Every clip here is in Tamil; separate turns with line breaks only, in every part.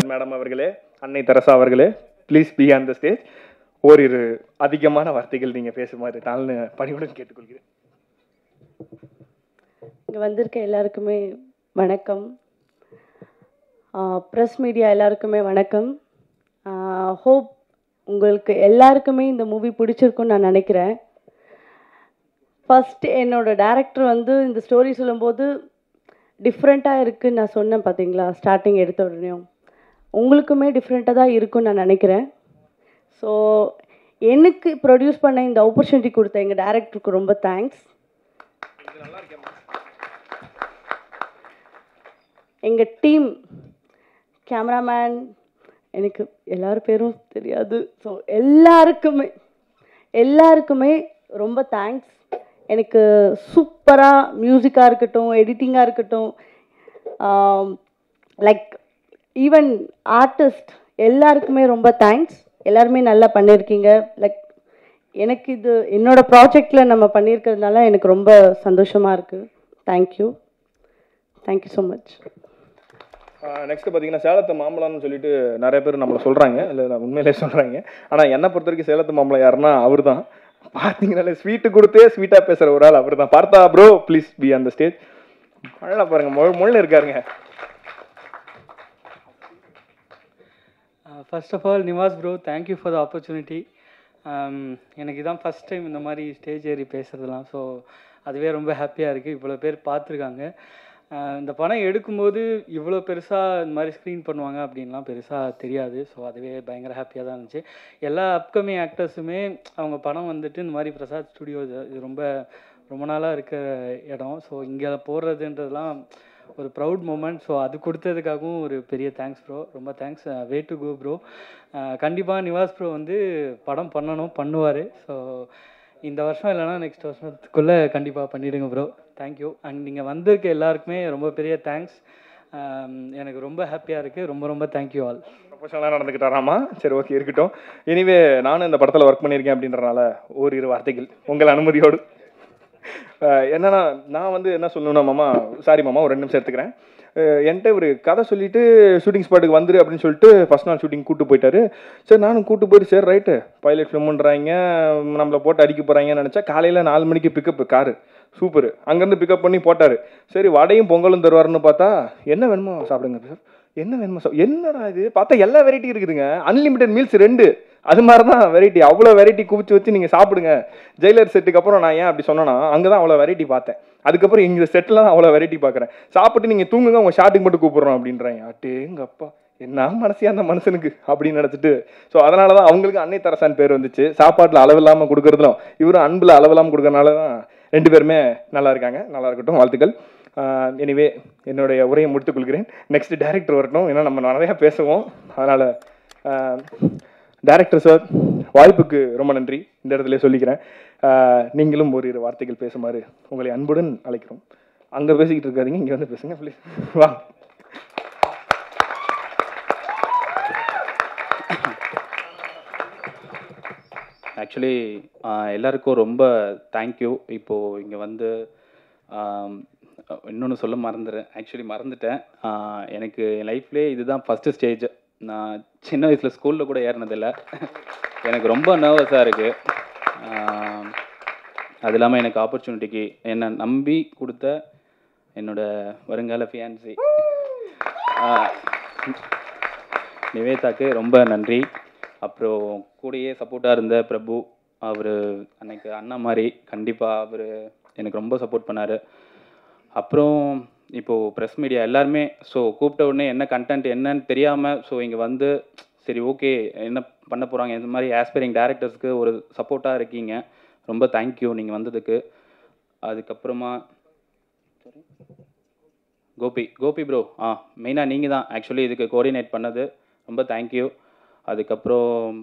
மேடம் அவர்களே, அன்னை தெரசா அவர்களே, please be on the stage. ஓரிரு அதிகமான வார்த்தைகள் நீங்கள் பேசுமாறு நான் பணிவுடன் கேட்டுக்கொள்கிறேன்.
இங்கே வந்திருக்க எல்லாருக்குமே வணக்கம். ப்ரெஸ் மீடியா எல்லாருக்குமே வணக்கம். ஹோப் உங்களுக்கு எல்லாருக்குமே இந்த மூவி பிடிச்சிருக்குன்னு நான் நினைக்கிறேன். ஃபஸ்ட் என்னோட டைரக்டர் வந்து இந்த ஸ்டோரி சொல்லும்போது டிஃப்ரெண்ட்டாக இருக்குதுன்னு நான் சொன்னேன் பார்த்தீங்களா, ஸ்டார்டிங் எடுத்த உடனேயும் உங்களுக்குமே டிஃப்ரெண்ட்டாக தான் இருக்குன்னு நான் நினைக்கிறேன். ஸோ எனக்கு ப்ரொடியூஸ் பண்ண இந்த ஆப்பர்ச்சுனிட்டி கொடுத்த எங்கள் டைரக்டருக்கு ரொம்ப தேங்க்ஸ். எங்கள் டீம், கேமராமேன், எனக்கு எல்லார் பேரும் தெரியாது. ஸோ எல்லாருக்குமே ரொம்ப தேங்க்ஸ். எனக்கு சூப்பராக மியூசிக்காக இருக்கட்டும், எடிட்டிங்காக இருக்கட்டும், லைக் ஈவன் ஆர்டிஸ்ட் எல்லாருக்குமே ரொம்ப தேங்க்ஸ். எல்லாருமே நல்லா பண்ணியிருக்கீங்க. லைக் எனக்கு இது என்னோடய ப்ராஜெக்டில் நம்ம பண்ணியிருக்கிறதுனால எனக்கு ரொம்ப சந்தோஷமாக இருக்குது. Thank you so much.
நெக்ஸ்ட் பார்த்தீங்கன்னா சேலத்து மாம்பழம்னு சொல்லிட்டு நிறைய பேர் நம்மளை சொல்கிறாங்க, இல்லை உண்மையிலே சொல்கிறாங்க. ஆனால் என்னை பொறுத்த வரைக்கும் சேலத்து மாம்பழம் யாருன்னா அவர் தான். பார்த்தீங்கன்னாலே ஸ்வீட்டு கொடுத்தே ஸ்வீட்டாக பேசுகிற ஒரு ஆள் அவர் தான். பார்த்தா bro please be on the stage. அழகாக பாருங்கள், மொழியில் இருக்காருங்க.
First of all Nivas bro, thank you for the opportunity. எனக்கு இதான் ஃபஸ்ட் டைம் இந்த மாதிரி ஸ்டேஜ் ஏறி பேசுகிறதுலாம். ஸோ அதுவே ரொம்ப ஹாப்பியாக இருக்குது. இவ்வளோ பேர் பார்த்துருக்காங்க. இந்த படம் எடுக்கும்போது இவ்வளோ பெருசாக இந்த மாதிரி ஸ்க்ரீன் பண்ணுவாங்க அப்படின்லாம் பெருசாக தெரியாது. ஸோ அதுவே பயங்கர ஹாப்பியாக தான் இருந்துச்சு. எல்லா அப்கமிங் ஆக்டர்ஸுமே அவங்க படம் வந்துட்டு இந்த மாதிரி பிரசாத் ஸ்டுடியோ இது ரொம்ப ரொம்ப நாளாக இருக்கிற இடம். ஸோ இங்கே போடுறதுன்றதுலாம் ஒரு ப்ரவுட் மூமெண்ட். ஸோ அது கொடுத்ததுக்காகவும் ஒரு பெரிய தேங்க்ஸ் ப்ரோ, ரொம்ப thanks. Way to go bro. கண்டிப்பாக நிவாஸ் ப்ரோ வந்து படம் பண்ணுவார். ஸோ இந்த வருஷம் இல்லைனா நெக்ஸ்ட் வருஷத்துக்குள்ளே கண்டிப்பாக பண்ணிவிடுங்க ப்ரோ. தேங்க்யூ. அண்ட் நீங்கள் வந்திருக்க எல்லாருக்குமே ரொம்ப பெரிய தேங்க்ஸ். எனக்கு ரொம்ப ஹாப்பியாக இருக்குது. ரொம்ப ரொம்ப தேங்க்யூ ஆல்.
ப்ரொஃபஷனலாக நடந்துக்கிட்டாராமா? சரி, ஓகே, இருக்கட்டும். எனிவே நானும் இந்த படத்தில் ஒர்க் பண்ணியிருக்கேன் அப்படின்றனால ஓரிரு வார்த்தைகள் உங்கள் அனுமதியோடு. என்னன்னா நான் வந்து என்ன சொல்லணும்னா, மாமா சாரி மாமா ஒரு 2 நிமிஷம் எடுத்துக்கிறேன். என்கிட்ட ஒரு கதை சொல்லிவிட்டு ஷூட்டிங் ஸ்பாட்டுக்கு வந்துரு அப்படின்னு சொல்லிட்டு ஃபஸ்ட் நாள் ஷூட்டிங் கூப்பிட்டு போயிட்டாரு. சரி நானும் கூப்பிட்டு போயிட்டு சரி ரைட்டு பைலட் ஃபிலிம்ன்றாங்க, நம்மளை போட்டு அடிக்க போகிறாங்கன்னு நினச்சா காலையில் 4 மணிக்கு பிக்கப் காரு சூப்பர். அங்கேருந்து பிக்கப் பண்ணி போட்டார். சரி வடையும் பொங்கலும் தருவாருன்னு பார்த்தா என்ன வேணுமோ சாப்பிடுங்க சார், என்ன வேணுமோ என்னடா இது பார்த்தா எல்லா வெரைட்டி இருக்குதுங்க, அன்லிமிட்டட் மீல்ஸ் 2 அது மாதிரி தான் வெரைட்டி. அவ்வளோ வெரைட்டி குவிச்சு வச்சு நீங்கள் சாப்பிடுங்க. ஜெயிலர் செட்டுக்கு அப்புறம் நான் ஏன் அப்படி சொன்னேன்னா அங்கே தான் அவ்வளோ வெரைட்டி பார்த்தேன். அதுக்கப்புறம் இந்த செட்டில் தான் அவ்வளோ வெரைட்டி பார்க்குறேன். சாப்பிட்டு நீங்கள் தூங்குங்க, உங்கள் ஷாட்டுக்கு மட்டும் கூப்பிட்றோம் அப்படின்றாங்க. அட்டேங்க அப்பா, என்ன மனசியா அந்த மனுஷனுக்கு அப்படின்னு நினச்சிட்டு. ஸோ அதனால தான் அவங்களுக்கு அன்னை தெரசான்னு பேர் வந்துச்சு. சாப்பாட்டில் அளவில்லாமல் கொடுக்குறதுலும் இவரும் அன்பில் அளவில்லாமல் கொடுக்கறனால தான் 2 பேருமே நல்லா இருக்காங்க. நல்லா இருக்கட்டும், வாழ்த்துக்கள். எனிவே என்னுடைய உரையை முடித்துக்கொள்கிறேன். நெக்ஸ்ட் டைரக்டர் வரட்டும், ஏன்னா நம்ம நிறையா பேசுவோம். அதனால் டைரக்டர் சார் வாய்ப்புக்கு ரொம்ப நன்றி இந்த இடத்துல சொல்லிக்கிறேன். நீங்களும் ஓரிரு வார்த்தைகள் பேசுமாறு உங்களை அன்புடன் அழைக்கிறோம். அங்கே பேசிக்கிட்டு இருக்காதீங்க, இங்கே வந்து பேசுங்க ப்ளீஸ். வா.
ஆக்சுவலி எல்லாருக்கும் ரொம்ப தேங்க்யூ. இப்போது இங்கே வந்து இன்னொன்று சொல்ல மறந்துட்டேன். எனக்கு என் லைஃப்லேயே இதுதான் ஃபஸ்ட்டு ஸ்டேஜ். நான் சின்ன வயசில் ஸ்கூலில் கூட ஏறினதில்லை. எனக்கு ரொம்ப நர்வஸாக இருக்குது. அது இல்லாமல் எனக்கு ஆப்பர்ச்சுனிட்டிக்கு என்னை நம்பி கொடுத்த என்னோடய வருங்கால ஃபியான்சி நிவேதாக்கு ரொம்ப நன்றி. அப்புறம் கூடயே சப்போர்ட்டாக இருந்த பிரபு, அவர் அன்னைக்கு அண்ணா மாதிரி கண்டிப்பாக அவர் எனக்கு ரொம்ப சப்போர்ட் பண்ணார். அப்புறம் இப்போது ப்ரெஸ் மீடியா எல்லாருமே ஸோ கூப்பிட்ட உடனே என்ன கண்டென்ட் என்னன்னு தெரியாமல் ஸோ இங்கே வந்து சரி ஓகே என்ன பண்ண போகிறாங்க இந்த மாதிரி ஆஸ்பைரிங் டேரக்டர்ஸ்க்கு ஒரு சப்போர்ட்டாக இருக்கீங்க. ரொம்ப தேங்க்யூ நீங்கள் வந்ததுக்கு. அதுக்கப்புறமா கோபி ப்ரோ, மெயினாக நீங்கள் தான் ஆக்சுவலி இதுக்கு கோஆர்டினேட் பண்ணது. ரொம்ப தேங்க்யூ. அதுக்கப்புறம்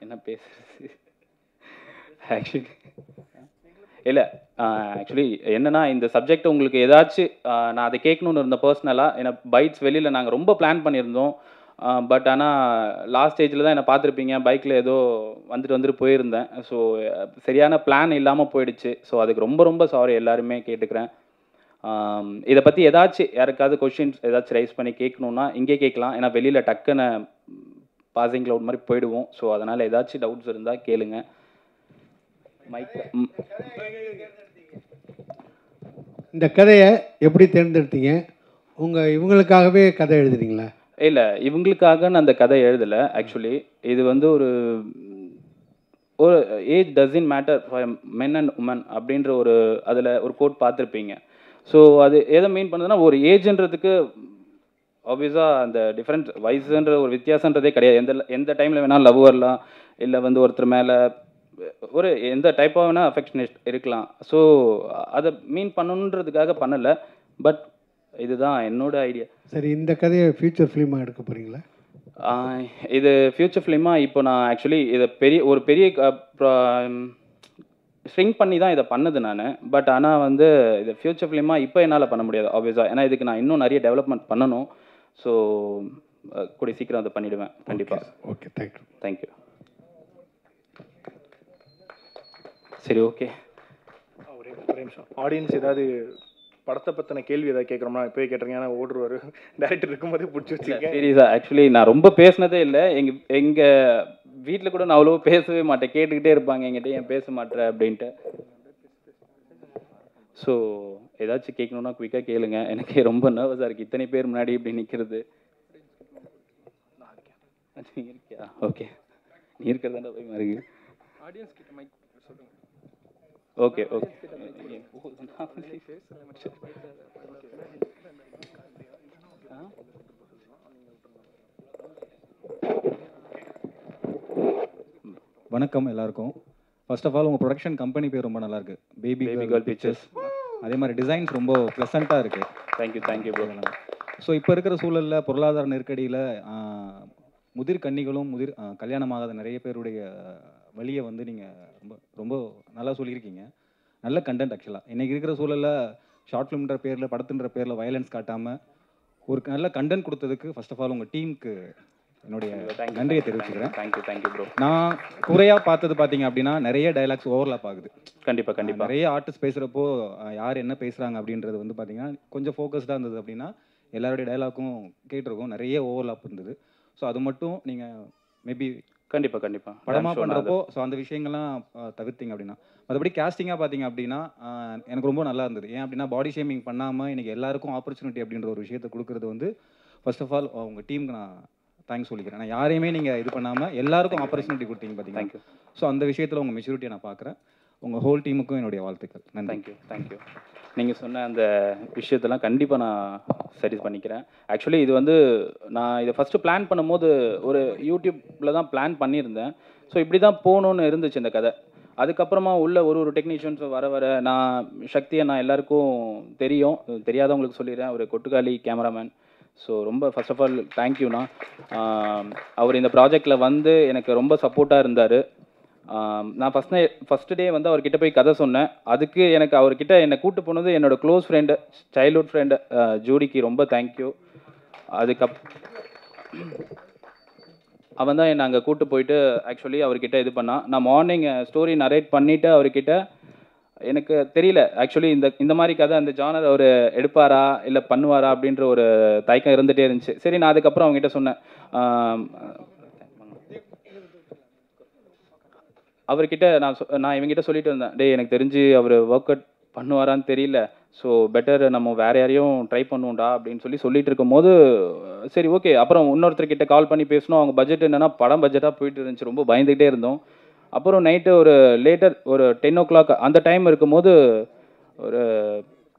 என்ன பேசுறது ஆக்சுவலி இல்லை ஆக்சுவலி என்னென்னா இந்த சப்ஜெக்ட் உங்களுக்கு ஏதாச்சும் நான் அதை கேட்கணுன்னு இருந்தேன் பர்சனலாக. ஏன்னா பைட்ஸ் வெளியில் நாங்கள் ரொம்ப பிளான் பண்ணியிருந்தோம். பட் ஆனால் லாஸ்ட் ஸ்டேஜில் தான் என்னை பார்த்துருப்பீங்க, பைக்கில் ஏதோ வந்துட்டு போயிருந்தேன். ஸோ சரியான பிளான் இல்லாமல் போயிடுச்சு. ஸோ அதுக்கு ரொம்ப ரொம்ப சாரி எல்லாருமே கேட்டுக்கிறேன். இதை பற்றி ஏதாச்சும் யாருக்காவது கொஷின்ஸ் ஏதாச்சும் ரைஸ் பண்ணி கேட்கணுன்னா இங்கே கேட்கலாம். ஏன்னா வெளியில் டக்குன்னு பாசிங் க்ளவுட் மாதிரி போயிடுவோம். ஸோ அதனால் ஏதாச்சும் டவுட்ஸ் இருந்தால் கேளுங்க. மைக்
இந்த கதையை எப்படி தேர்ந்தெடுத்தீங்க? இவங்களுக்காகவே கதை எழுதுனீங்களா?
இல்லை, இவங்களுக்காக நான் அந்த கதை எழுதலை. ஆக்சுவலி இது வந்து ஒரு age doesn't matter for men and women அப்படின்ற அதில் ஒரு கோட் பார்த்துருப்பீங்க. ஸோ அது எதை மீன் பண்ணுதுன்னா, ஒரு ஏஜ்ன்றதுக்கு ஆப்வியஸாக அந்த டிஃப்ரெண்ட் வயசுன்ற ஒரு வித்தியாசன்றதே கிடையாது. எந்த டைமில் வேணால் லவ் வரலாம், இல்லை வந்து ஒருத்தர் மேலே எந்த டைப்பாக வேணால் அஃபெக்ஷனேட் இருக்கலாம். ஸோ அதை மீன் பண்ணணுன்றதுக்காக பண்ணலை. பட் இதுதான் என்னோட ஐடியா.
சரி, இந்த கதையை ஃபியூச்சர் ஃபிலிமாக எடுக்க போகிறீங்களா?
இது ஃபியூச்சர் ஃபிலிமாக இப்போ நான் ஆக்சுவலி இதை ஒரு பெரிய ஸ்ட்ரிங் பண்ணி தான் இதை பண்ணது நான். பட் ஆனால் வந்து இது ஃபியூச்சர் ஃபிலிமாக இப்போ என்னால் பண்ண முடியாது ஆப்வியஸாக. ஏன்னா இதுக்கு நான் இன்னும் நிறைய டெவலப்மெண்ட் பண்ணணும். ஸோ கூடிய சீக்கிரம் அதை பண்ணிவிடுவேன் கண்டிப்பாக.
Okay, thank you.
தேங்க்யூ. சரி, ஓகே.
ஒரே நிமிஷம். ஆடியன்ஸ் ஏதாவது படத்தை பற்றின கேள்வி ஏதாவது கேட்குறோம்னா இப்போயே கேட்டுருங்க. ஏன்னா ஓடுவார் டேரக்டர் இருக்கும்போதே பிடிச்சி வச்சுருக்கேன்.
சீரியஸாக ஆக்சுவலி நான் ரொம்ப பேசினதே இல்லை. எங்கள் வீட்டில் கூட நான் அவ்வளோ பேசவே மாட்டேன். கேட்டுக்கிட்டே இருப்பாங்க என்கிட்ட, ஏன் பேச மாட்டேற அப்படின்ட்டு. ஸோ ஏதாச்சும் கேட்கணுன்னா குயிக்காக கேளுங்க. எனக்கு ரொம்ப நர்வஸாக இருக்குது, இத்தனை பேர் முன்னாடி இப்படி நிற்கிறது. இருக்கியா? ஓகே, நீ இருக்கிறதாண்டா பயமாக இருக்குது. ஆடியன்ஸ் கிட்ட மைக் சொல்லுங்க. Okay okay.
வணக்கம் எல்லாருக்கும். ஃபர்ஸ்ட் ஆஃப் ஆல் உங்கள் ப்ரொடக்ஷன் கம்பெனி பேர் ரொம்ப நல்லாயிருக்கு, பேபி கேர்ள் பிக்சர்ஸ். அதே மாதிரி டிசைன்ஸ் ரொம்ப ப்ளசண்ட்டாக இருக்குது.
Thank you bro.
ஸோ இப்போ இருக்கிற சூழலில் பொருளாதார நெருக்கடியில் முதிர் கன்னிகளும் கல்யாணமாகாத நிறைய பேருடைய வழியை வந்து நீங்கள் ரொம்ப ரொம்ப நல்லா சொல்லியிருக்கீங்க. நல்ல கண்டென்ட் ஆக்சுவலாக. இன்றைக்கி இருக்கிற சூழலில் ஷார்ட் ஃபிலிம்ன்ற பேரில், படத்துன்ற பேரில் வயலன்ஸ் காட்டாமல் ஒரு நல்ல கண்டென்ட் கொடுத்ததுக்கு ஃபர்ஸ்ட் ஆஃப் ஆல் உங்கள் டீமுக்கு என்னுடைய நன்றியை தெரிவிச்சுக்கிறேன்.
Thank you bro.
நான் குறையாக பார்த்தது பார்த்தீங்க அப்படின்னா நிறைய டைலாக்ஸ் ஓவர்லாப் ஆகுது.
கண்டிப்பாக
நிறைய ஆர்டிஸ்ட் பேசுகிறப்போ யார் என்ன பேசுகிறாங்க அப்படின்றது வந்து பார்த்தீங்கன்னா கொஞ்சம் ஃபோக்கஸ்டாக இருந்தது. அப்படின்னா எல்லாருடைய டைலாக்கும் கேட்டிருக்கோம், நிறைய ஓவர்லாப் இருந்தது. ஸோ அது மட்டும் நீங்கள் மேபி
கண்டிப்பாக
படமாக பண்ணுறப்போ ஸோ அந்த விஷயங்கள்லாம் தவிர்த்திங்க அப்படின்னா. மற்றபடி கேஸ்டிங்காக பார்த்தீங்க அப்படின்னா எனக்கு ரொம்ப நல்லா இருந்தது. ஏன் அப்படின்னா பாடி ஷேமிங் பண்ணாமல் இன்றைக்கி எல்லாருக்கும் ஆப்பர்ச்சுனிட்டி அப்படின்ற ஒரு விஷயத்தை கொடுக்குறது வந்து ஃபர்ஸ்ட் ஆஃப் ஆல் உங்கள் டீமுக்கு நான் தேங்க்ஸ் சொல்லிக்கிறேன். நான் யாரையுமே நீங்கள் இது பண்ணாமல் எல்லாருக்கும் ஆப்பர்ச்சுனிட்டி கொடுத்தீங்க பார்த்தீங்கன்னா.
தேங்க்யூ.
ஸோ அந்த விஷயத்தில் உங்கள் மெச்சூரிட்டியை நான் பார்க்குறேன். உங்கள் ஹோல் டீமுக்கும் என்னுடைய வாழ்த்துக்கள். நன்றி.
தேங்க்யூ. நீங்கள் சொன்ன அந்த விஷயத்தெல்லாம் கண்டிப்பாக நான் சரி பண்ணிக்கிறேன். ஆக்சுவலி இது வந்து நான் இதை ஃபஸ்ட்டு பிளான் பண்ணும்போது ஒரு யூடியூப்பில் தான் பிளான் பண்ணியிருந்தேன். ஸோ இப்படி தான் போகணுன்னு இருந்துச்சு இந்த கதை. அதுக்கப்புறமா உள்ள ஒரு டெக்னீஷியன்ஸ் வர நான் சக்தியை நான் எல்லாருக்கும் தெரியும், தெரியாதவங்களுக்கு சொல்லிடுறேன். ஒரு கொட்டுக்காளி கேமராமேன். ஸோ ரொம்ப ஃபர்ஸ்ட் ஆஃப் ஆல் தேங்க்யூண்ணா. அவர் இந்த ப்ராஜெக்டில் வந்து எனக்கு ரொம்ப சப்போர்ட்டாக இருந்தார். நான் ஃபஸ்ட்டு டே வந்து அவர்கிட்ட போய் கதை சொன்னேன். அதுக்கு எனக்கு அவர்கிட்ட என்னை கூப்பிட்டு போனது என்னோட க்ளோஸ் ஃப்ரெண்டு, சைல்ட்ஹுட் ஃப்ரெண்டு ஜூடிக்கு ரொம்ப தேங்க்யூ. அவன் தான் என்னை அங்கே கூப்பிட்டு போயிட்டு ஆக்சுவலி அவர்கிட்ட இது பண்ணான். நான் மார்னிங் ஸ்டோரி நரேட் பண்ணிவிட்டு அவர்கிட்ட எனக்கு தெரியல ஆக்சுவலி இந்த மாதிரி கதை அந்த ஜானர் அவர் எடுப்பாரா இல்லை பண்ணுவாரா அப்படின்ற ஒரு தயக்கம் இருந்துகிட்டே இருந்துச்சு. சரி, நான் அதுக்கப்புறம் அவங்ககிட்ட சொன்னேன். அவர்கிட்ட நான் இவங்ககிட்ட சொல்லிட்டு இருந்தேன், டே எனக்கு தெரிஞ்சு அவர் ஒர்க் அவுட் பண்ணுவாரான்னு தெரியல, ஸோ பெட்டர் நம்ம வேறு யாரையும் ட்ரை பண்ணுவோம்டா அப்படின்னு சொல்லிட்டு இருக்கும்போது சரி ஓகே. அப்புறம் இன்னொருத்தர்கிட்ட கால் பண்ணி பேசணும். அவங்க பட்ஜெட் என்னென்னா படம் பட்ஜெட்டாக போயிட்டு இருந்துச்சு. ரொம்ப பயந்துக்கிட்டே இருந்தோம். அப்புறம் நைட்டு ஒரு லேட்டர் ஒரு 10 o'clock அந்த டைம் இருக்கும்போது ஒரு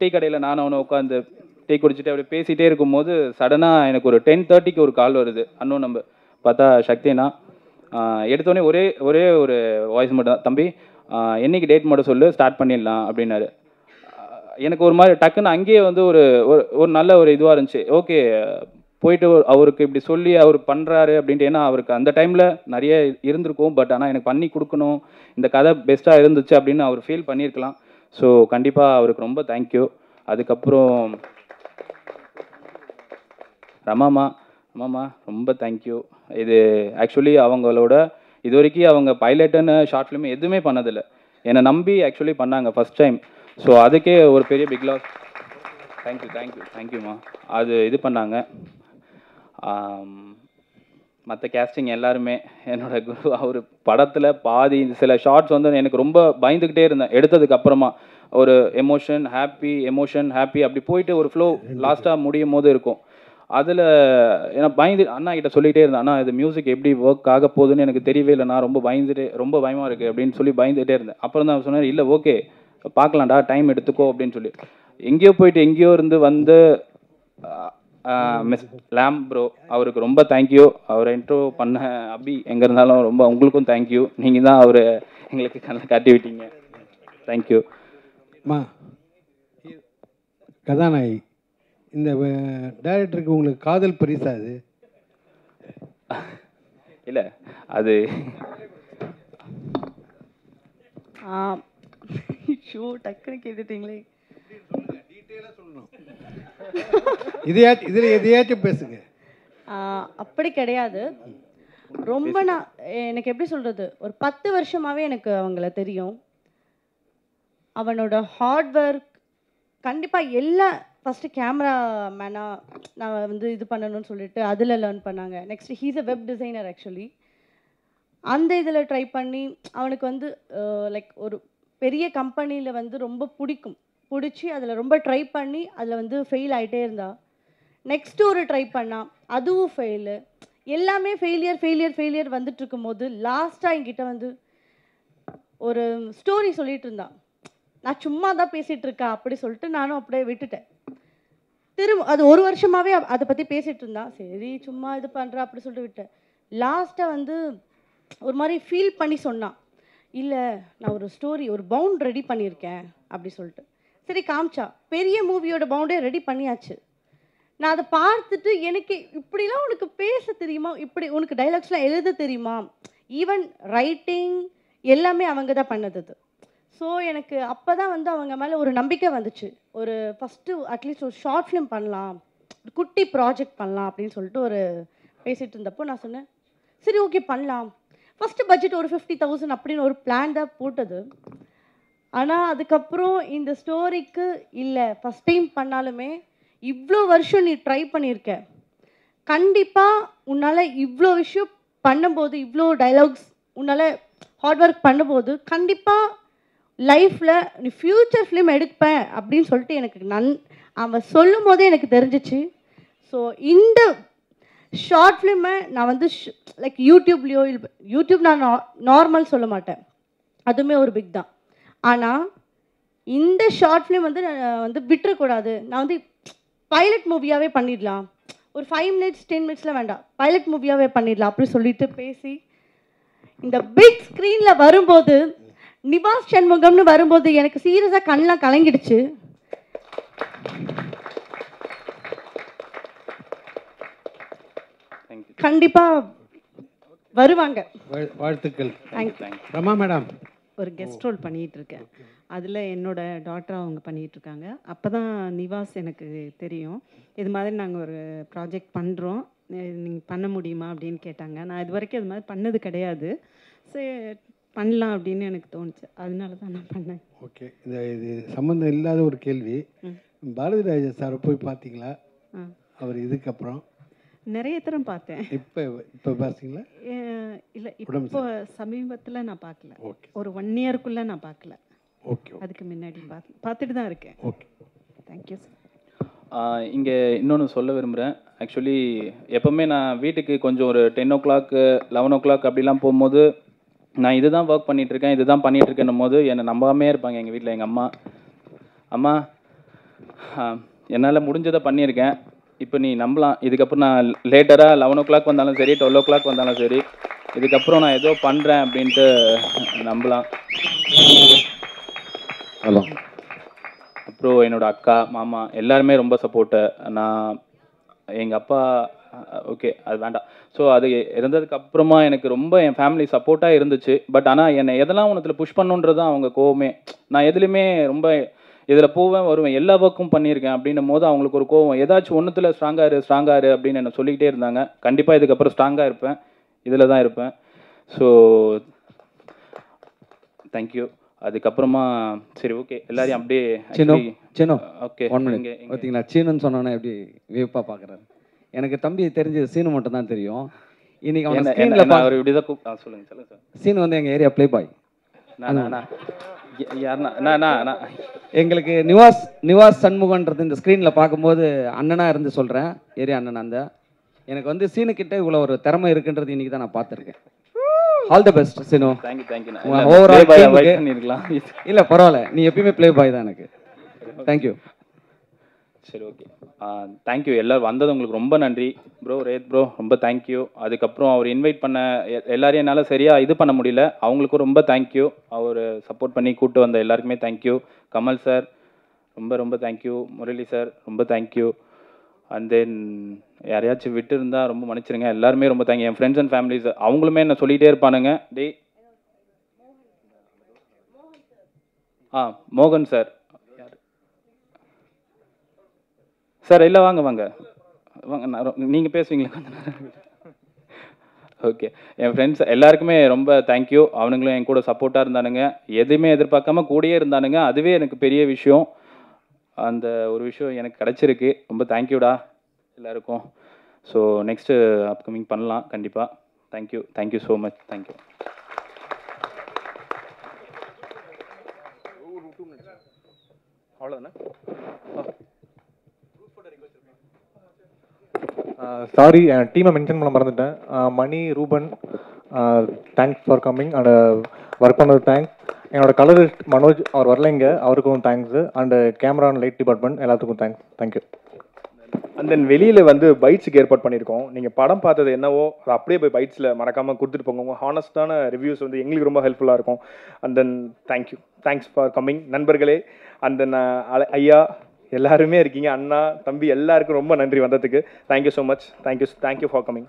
டீ கடையில் நானும் அவனை உட்காந்து டீ குடிச்சிட்டு அப்படி பேசிகிட்டே இருக்கும்போது சடனாக எனக்கு ஒரு 10:30 ஒரு கால் வருது. அண்ணன் நம்ப பார்த்தா சக்தினா. எடுத்தோடனே ஒரே ஒரு வாய்ஸ் மட்டும் தான், தம்பி என்னைக்கு டேட் மட்டும் சொல்லு, ஸ்டார்ட் பண்ணிடலாம் அப்படின்னாரு. எனக்கு ஒரு மாதிரி டக்குன்னு அங்கேயே வந்து ஒரு நல்ல ஒரு இதுவாக இருந்துச்சு. ஓகே, போயிட்டு அவருக்கு இப்படி சொல்லி அவர் பண்ணுறாரு அப்படின்ட்டு. ஏன்னா அவருக்கு அந்த டைமில் நிறைய இருந்திருக்கும். பட் ஆனால் எனக்கு பண்ணி கொடுக்கணும், இந்த கதை பெஸ்ட்டாக இருந்துச்சு அப்படின்னு அவர் ஃபீல் பண்ணியிருக்கலாம். ஸோ கண்டிப்பாக அவருக்கு ரொம்ப தேங்க்யூ. அதுக்கப்புறம் ரமாமா ரொம்ப தேங்க்யூ. இது ஆக்சுவலி அவங்களோட இது வரைக்கும் அவங்க பைலட்டுன்னு ஷார்ட் ஃபிலிம் எதுவுமே பண்ணதில்லை. என்னை நம்பி ஆக்சுவலி பண்ணாங்க ஃபஸ்ட் டைம். ஸோ அதுக்கே ஒரு பெரிய பிக் லாஸ். தேங்க்யூம்மா. அது இது பண்ணாங்க. மற்ற கேஸ்டிங் எல்லாருமே என்னோட குரு. அவர் படத்தில் பாதி சில ஷார்ட்ஸ் வந்து எனக்கு ரொம்ப பயந்துக்கிட்டே இருந்தேன். எடுத்ததுக்கு அப்புறமா ஒரு எமோஷன் ஹாப்பி அப்படி போயிட்டு ஒரு ஃப்ளோ லாஸ்ட்டாக முடியும் போது இருக்கும். அதில் ஏன்னா பயந்து அண்ணா கிட்ட சொல்லிகிட்டே இருந்தேன், அண்ணா இது மியூசிக் எப்படி ஒர்க் ஆக போகுதுன்னு எனக்கு தெரியவே இல்லை, நான் ரொம்ப பயமாக இருக்குது அப்படின்னு சொல்லி பயந்துகிட்டே இருந்தேன். அப்புறம் தான் சொன்னார், இல்லை ஓகே பார்க்கலாம்டா, டைம் எடுத்துக்கோ அப்படின்னு சொல்லி. எங்கேயோ இருந்து வந்து மிஸ் லேம் ப்ரோ, அவருக்கு ரொம்ப தேங்க்யூ. அவரை இன்ட்ரோ பண்ண அபி எங்கே இருந்தாலும் ரொம்ப உங்களுக்கும் தேங்க்யூ. நீங்கள் தான் அவர் எங்களுக்கு காட்டி விட்டீங்க. தேங்க்யூ.
கதாநாயகி, இந்த டைரக்டருக்கு உங்களுக்கு காதல் பரிசா அது?
இல்லை அது
ஷோ டக்குன்னு கேட்டுட்டீங்களே.
இதில் எதையாச்சும் பேசுங்க.
அப்படி கிடையாது. ரொம்ப எனக்கு எப்படி சொல்கிறது, ஒரு 10 வருஷமாகவே எனக்கு அவங்கள தெரியும். அவனோட ஹார்ட் ஒர்க் கண்டிப்பாக எல்லாம் ஃபஸ்ட்டு கேமரா மேனாக நான் வந்து இது பண்ணணும்னு சொல்லிட்டு அதில் லேர்ன் பண்ணாங்க. Next he's a web designer actually. அந்த இதில் ட்ரை பண்ணி அவனுக்கு வந்து லைக் ஒரு பெரிய கம்பெனியில் வந்து ரொம்ப பிடிச்சி அதில் ரொம்ப ட்ரை பண்ணி அதில் வந்து ஃபெயில் ஆகிட்டே இருந்தா. நெக்ஸ்ட்டு ஒரு ட்ரை பண்ணால் அதுவும் ஃபெயிலு. எல்லாமே ஃபெயிலியர் வந்துட்டு இருக்கும்போது லாஸ்ட்டாக என்கிட்ட வந்து ஒரு ஸ்டோரி சொல்லிட்டு இருந்தான். நான் சும்மா தான் பேசிகிட்டு இருக்கேன் அப்படி சொல்லிட்டு நானும் அப்படியே விட்டுட்டேன். திரும்ப அது 1 வருஷமாகவே அதை பற்றி பேசிகிட்டு இருந்தான். சரி சும்மா இது பண்ணுறேன் அப்படி சொல்லிட்டு விட்டேன். லாஸ்ட்டாக வந்து ஒரு மாதிரி ஃபீல் பண்ணி சொன்னான், இல்லை நான் ஒரு ஸ்டோரி ஒரு பவுண்ட் ரெடி பண்ணியிருக்கேன் அப்படி சொல்லிட்டு. சரி காமிச்சா, பெரிய மூவியோட பவுண்டே ரெடி பண்ணியாச்சு. நான் அதை பார்த்துட்டு எனக்கு இப்படிலாம் உனக்கு பேச தெரியுமா, இப்படி உனக்கு டைலாக்ஸ்லாம் எழுத தெரியுமா, ஈவன் ரைட்டிங் எல்லாமே அவங்க தான் பண்ணது. ஸோ எனக்கு அப்போ தான் வந்து அவங்க மேலே ஒரு நம்பிக்கை வந்துச்சு. ஒரு ஃபஸ்ட்டு அட்லீஸ்ட் ஒரு ஷார்ட் ஃபிலிம் பண்ணலாம், ஒரு குட்டி ப்ராஜெக்ட் பண்ணலாம் அப்படின்னு சொல்லிட்டு ஒரு பேசிகிட்டு இருந்தப்போ நான் சொன்னேன், சரி ஓகே பண்ணலாம். ஃபஸ்ட்டு பட்ஜெட் ஒரு 50,000 அப்படின்னு ஒரு பிளான் தான் போட்டது. ஆனால் அதுக்கப்புறம் இந்த ஸ்டோரிக்கு இல்லை ஃபஸ்ட் டைம் பண்ணாலுமே இவ்வளோ வருஷம் நீ ட்ரை பண்ணியிருக்க, கண்டிப்பாக உன்னால் இவ்வளோ விஷயம் பண்ணும்போது, இவ்வளோ டைலாக்ஸ் உன்னால் ஹார்ட் ஒர்க் பண்ணும்போது கண்டிப்பாக லைஃப்பில் நீ ஃப்யூச்சர் ஃபிலிம் எடுப்பேன் அப்படின்னு சொல்லிட்டு எனக்கு அவன் சொல்லும் போதே எனக்கு தெரிஞ்சிச்சு. ஸோ இந்த ஷார்ட் ஃபிலிமை நான் வந்து லைக் யூடியூப் நான் நார்மல் சொல்ல மாட்டேன், அதுவுமே ஒரு பிக் தான். ஆனால் இந்த ஷார்ட் ஃபிலிம் வந்து நான் வந்து விட்டுறக்கூடாது. நான் வந்து பைலட் மூவியாகவே பண்ணிடலாம், ஒரு 5 minutes 10 minutesல வேண்டாம், பைலட் மூவியாகவே பண்ணிடலாம் அப்படி சொல்லிட்டு பேசி இந்த பிக் ஸ்க்ரீனில் வரும்போது நிவாஸ் சண்முகம்னு வரும்போது எனக்கு சீரியஸாக கண்ணெலாம் கலங்கிடுச்சு. கண்டிப்பாக வருவாங்க.
வாழ்த்துக்கள்.
தேங்க்யூ.
ரமா மேடம்,
ஒரு கெஸ்ட் ரோல் பண்ணிகிட்டு இருக்கேன். அதில் என்னோட டாட்டராக அவங்க பண்ணிகிட்ருக்காங்க. அப்போ தான் நிவாஸ் எனக்கு தெரியும், இது மாதிரி நாங்கள் ஒரு ப்ராஜெக்ட் பண்ணுறோம், நீங்கள் பண்ண முடியுமா அப்படின்னு கேட்டாங்க. நான் இது வரைக்கும் இது மாதிரி பண்ணது கிடையாது. சரி பண்ணலாம் அப்படின்னு எனக்கு தோணுச்சு, அதனால தான் நான் பண்ணேன்.
ஓகே. இது சம்மந்தம் இல்லாத ஒரு கேள்வி, பாரதி ராஜா சாரை போய் பார்த்தீங்களா? அவர் இதுக்கப்புறம்
நிறைய தரம் பார்த்தேன்.
இப்போ பார்த்தீங்களா?
இல்லை, இப்போ சமீபத்தில் நான் பார்க்கல.
ஓகே.
ஒரு 1 yearக்குள்ளே நான் பார்க்கல.
ஓகே.
அதுக்கு முன்னாடி பார்த்துட்டு தான் இருக்கேன்.
Okay,
thank you sir.
இங்கே இன்னொன்று சொல்ல விரும்புகிறேன். ஆக்சுவலி எப்போவுமே நான் வீட்டுக்கு கொஞ்சம் ஒரு 10 o'clock 11 o'clock அப்படிலாம் போகும்போது நான் இதுதான் ஒர்க் பண்ணிகிட்ருக்கேன், இதுதான் பண்ணிகிட்ருக்கேன்னும் போது என்னை நம்பாமே இருப்பாங்க எங்கள் வீட்டில். எங்கள் அம்மா என்னால் முடிஞ்சதை பண்ணியிருக்கேன், இப்போ நீ நம்பலாம், இதுக்கப்புறம் நான் லேட்டராக 11 o'clock வந்தாலும் சரி 12 o'clock வந்தாலும் சரி இதுக்கப்புறம் நான் ஏதோ பண்ணுறேன் அப்படின்ட்டு நம்பலாம். ஹலோ. அப்புறம் என்னோடய அக்கா மாமா எல்லாருமே ரொம்ப சப்போர்ட்டு. நான் எங்கள் அப்பா ஓகே அது வேண்டாம். ஸோ அது இருந்ததுக்கு அப்புறமா எனக்கு ரொம்ப என் ஃபேமிலி சப்போர்ட்டாக இருந்துச்சு. பட் ஆனால் என்னை எதெல்லாம் ஒன்றுத்தில் புஷ் பண்ணுன்றது தான் அவங்க கோவமே. நான் எதுலேயுமே ரொம்ப இதில் போவேன் வருவேன், எல்லா ஒர்க்கும் பண்ணியிருக்கேன் அப்படின்னும் போது அவங்களுக்கு ஒரு கோவம், ஏதாச்சும் ஒன்றுத்தில் ஸ்ட்ராங்காரு அப்படின்னு என்னை சொல்லிக்கிட்டே இருந்தாங்க. கண்டிப்பாக இதுக்கப்புறம் ஸ்ட்ராங்காக இருப்பேன், இதில் தான் இருப்பேன். So thank you. அதுக்கப்புறமா சரி ஓகே எல்லாரையும் அப்படியே
சின்னோ சின்னோ
ஓகே
1 மினிட் பார்த்தீங்களா சீனுன்னு சொன்னோன்னே எப்படி வியப்பாக பார்க்குறாரு. எனக்கு தம்பி தெரிஞ்ச சீனு மட்டும் தான் தெரியும். இன்னைக்கு அவன் ஸ்க்ரீனில்
நான் அவர் இப்படி தான் சொல்லுங்க சார்.
சீனு வந்து எங்கள் ஏரியா ப்ளே பாய்.
யாருண்ணா
எங்களுக்கு நிவாஸ் சண்முகன்றது இந்த ஸ்க்ரீனில் பார்க்கும்போது அண்ணனாக இருந்து சொல்கிறேன், ஏரியா அண்ணன். அந்த எனக்கு வந்து சீனுக்கிட்ட இவ்வளோ ஒரு திறமை இருக்குன்றது இன்னைக்கு தான் நான் பார்த்துருக்கேன். All the best Seenu.
Thank you.
Overall இல்லை பரவாயில்ல, நீ எப்பயுமே ப்ளே பாய் தான் எனக்கு. தேங்க்யூ.
சரி ஓகே தேங்க்யூ. எல்லோரும் வந்தது உங்களுக்கு ரொம்ப நன்றி ப்ரோ. ரேத் ப்ரோ ரொம்ப தேங்க்யூ. அதுக்கப்புறம் அவர் இன்வைட் பண்ண எல்லாரையும் என்னால் சரியாக இது பண்ண முடியல, அவங்களுக்கும் ரொம்ப தேங்க்யூ. அவர் சப்போர்ட் பண்ணி கூப்பிட்டு வந்த எல்லாருக்குமே தேங்க்யூ. கமல் சார் ரொம்ப ரொம்ப தேங்க்யூ. முரளி சார் ரொம்ப தேங்க்யூ. அண்ட் தென் யாரையாச்சும் விட்டு இருந்தால் ரொம்ப மன்னிச்சிருங்க. எல்லாருமே ரொம்ப thank you. N friends and families அவங்களுமே என்ன சொல்லிகிட்டே இருப்பானுங்க. மோகன் சார் சார் இல்லை வாங்க வாங்க நீங்கள் பேசுவீங்களா கொஞ்ச நேரம்? ஓகே என் ஃப்ரெண்ட்ஸ் எல்லாருக்குமே ரொம்ப தேங்க்யூ. அவனுங்களும் என் கூட சப்போர்ட்டாக இருந்தானுங்க, எதுவுமே எதிர்பார்க்காம கூடயே இருந்தானுங்க. அதுவே எனக்கு பெரிய விஷயம். அந்த ஒரு விஷயம் எனக்கு கிடச்சிருக்கு. ரொம்ப தேங்க்யூடா எல்லாருக்கும். ஸோ நெக்ஸ்ட்டு அப்கமிங் பண்ணலாம் கண்டிப்பாக. Thank you so much. தேங்க்யூ.
அவ்வளோதானே?
சாரி டீமை மென்ஷன் பண்ண மறந்துட்டேன். Mani, Ruben, thanks for coming and work பண்ணது தேங்க்ஸ். என்னோட கலரிஸ்ட் மனோஜ் அவர் வரலைங்க, அவருக்கும் thanks. And camera and light department எல்லாத்துக்கும் தேங்க்யூ.
அண்ட் தென் வெளியில் வந்து பைட்ஸுக்கு ஏற்பாடு பண்ணியிருக்கோம். நீங்கள் படம் பார்த்தது என்னவோ அதை அப்படியே போய் பைட்ஸில் மறக்காமல் கொடுத்துட்டு போங்க. உங்கள் ஹானஸ்டான ரிவ்யூஸ் வந்து எங்களுக்கு ரொம்ப ஹெல்ப்ஃபுல்லாக இருக்கும். And then thanks for coming நண்பர்களே. அண்ட் தென் ஐயா எல்லாருமே இருக்கீங்க, அண்ணா தம்பி எல்லாருக்கும் ரொம்ப நன்றி வந்ததுக்கு. Thank you so much. Thank you for coming.